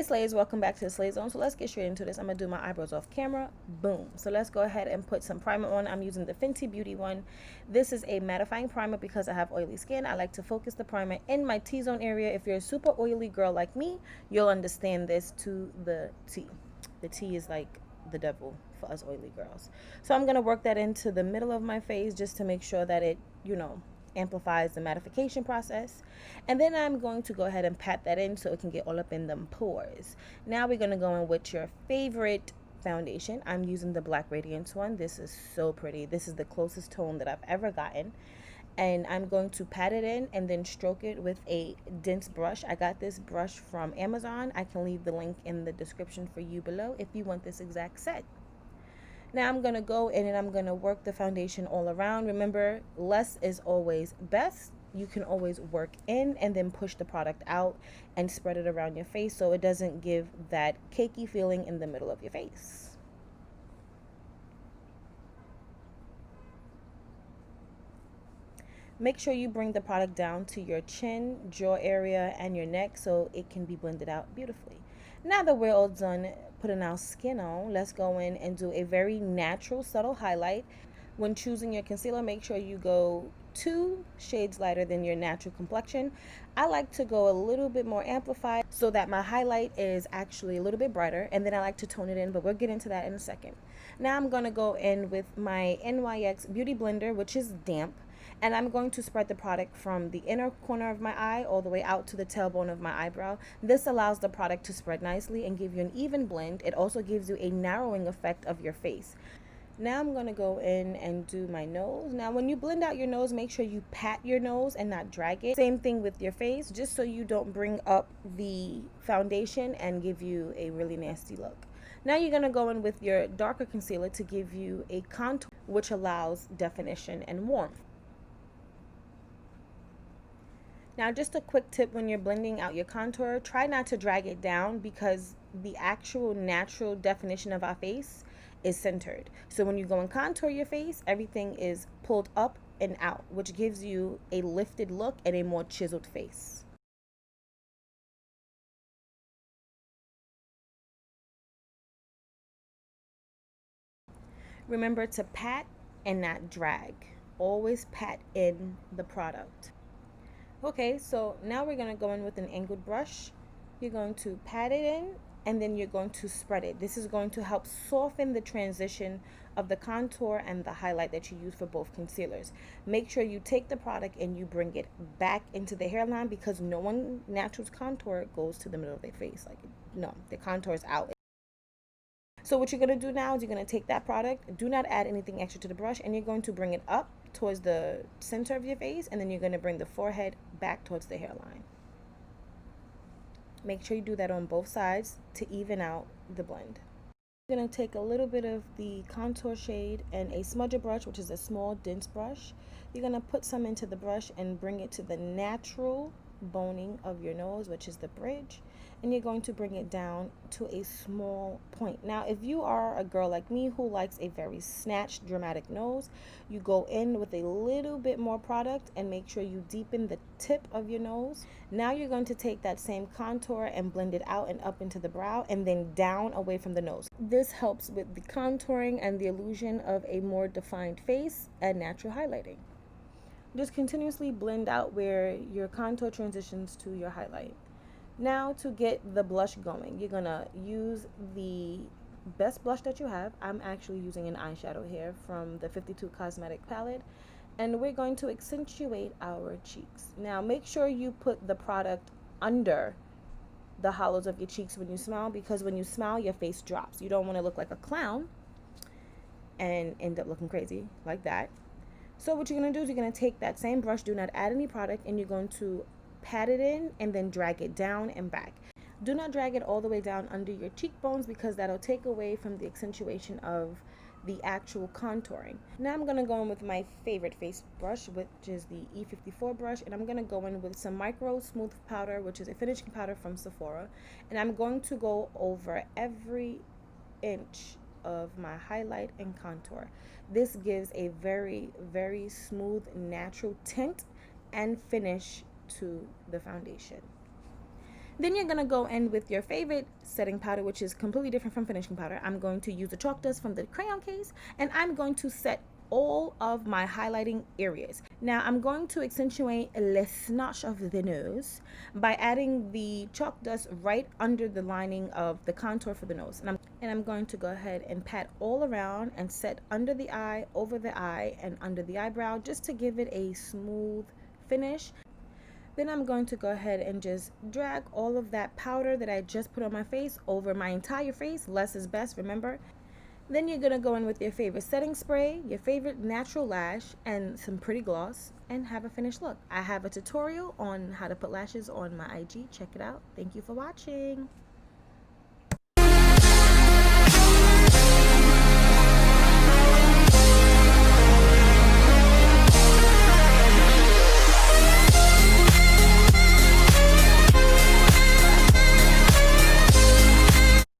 slays, welcome back to the Slay Zone. So let's get straight into this. I'm gonna do my eyebrows off camera. Boom. So let's go ahead and put some primer on. I'm using the Fenty Beauty one. This is a mattifying primer because I have oily skin. I like to focus the primer in my T-zone area. If you're a super oily girl like me, you'll understand this to the T. The T is like the devil for us oily girls. So I'm gonna work that into the middle of my face just to make sure that it, amplifies the mattification process. And then I'm going to go ahead and pat that in so it can get all up in them pores. Now we're going to go in with your favorite foundation. I'm using the Black Radiance one. This is so pretty. This is the closest tone that I've ever gotten. And I'm going to pat it in and then stroke it with a dense brush. I got this brush from Amazon. I can leave the link in the description for you below if you want this exact set. Now I'm going to go in and I'm going to work the foundation all around. Remember, less is always best. You can always work in and then push the product out and spread it around your face so it doesn't give that cakey feeling in the middle of your face. Make sure you bring the product down to your chin, jaw area, and your neck so it can be blended out beautifully. Now that we're all done putting our skin on, let's go in and do a very natural, subtle highlight. When choosing your concealer, make sure you go 2 shades lighter than your natural complexion. I like to go a little bit more amplified so that my highlight is actually a little bit brighter, and then I like to tone it in, but we'll get into that in a second. Now I'm going to go in with my NYX Beauty Blender, which is damp. And I'm going to spread the product from the inner corner of my eye all the way out to the tailbone of my eyebrow. This allows the product to spread nicely and give you an even blend. It also gives you a narrowing effect of your face. Now I'm going to go in and do my nose. Now when you blend out your nose, make sure you pat your nose and not drag it. Same thing with your face, just so you don't bring up the foundation and give you a really nasty look. Now you're going to go in with your darker concealer to give you a contour, which allows definition and warmth. Now just a quick tip when you're blending out your contour, try not to drag it down because the actual natural definition of our face is centered. So when you go and contour your face, everything is pulled up and out, which gives you a lifted look and a more chiseled face. Remember to pat and not drag. Always pat in the product. Okay, so now we're going to go in with an angled brush. You're going to pat it in and then you're going to spread it. This is going to help soften the transition of the contour and the highlight that you use for both concealers. Make sure you take the product and you bring it back into the hairline because no one natural's contour goes to the middle of their face. Like, no, the contour is out. So what you're going to do now is you're going to take that product, do not add anything extra to the brush, and you're going to bring it up towards the center of your face, and then you're going to bring the forehead back towards the hairline. Make sure you do that on both sides to even out the blend. You're going to take a little bit of the contour shade and a smudger brush, which is a small dense brush. You're going to put some into the brush and bring it to the natural boning of your nose, which is the bridge, and you're going to bring it down to a small point. Now if you are a girl like me who likes a very snatched dramatic nose, you go in with a little bit more product and make sure you deepen the tip of your nose. Now you're going to take that same contour and blend it out and up into the brow and then down away from the nose. This helps with the contouring and the illusion of a more defined face and natural highlighting. Just continuously blend out where your contour transitions to your highlight. Now to get the blush going, you're gonna use the best blush that you have. I'm actually using an eyeshadow here from the 52 Cosmetic palette, and we're going to accentuate our cheeks. Now make sure you put the product under the hollows of your cheeks when you smile, because when you smile your face drops. You don't want to look like a clown and end up looking crazy like that. So what you're going to do is you're going to take that same brush, do not add any product, and you're going to pat it in and then drag it down and back. Do not drag it all the way down under your cheekbones because that'll take away from the accentuation of the actual contouring. Now I'm going to go in with my favorite face brush, which is the E54 brush, and I'm going to go in with some micro smooth powder, which is a finishing powder from Sephora, and I'm going to go over every inch of my highlight and contour. This gives a very, very smooth, natural tint and finish to the foundation. Then you're going to go in with your favorite setting powder, which is completely different from finishing powder. I'm going to use the chalk dust from the crayon case, and I'm going to set all of my highlighting areas. Now I'm going to accentuate le snatch of the nose by adding the chalk dust right under the lining of the contour for the nose. And I'm going to go ahead and pat all around and set under the eye, over the eye, and under the eyebrow, just to give it a smooth finish. Then I'm going to go ahead and just drag all of that powder that I just put on my face over my entire face. Less is best, remember. Then you're going to go in with your favorite setting spray, your favorite natural lash, and some pretty gloss, and have a finished look. I have a tutorial on how to put lashes on my IG. Check it out. Thank you for watching.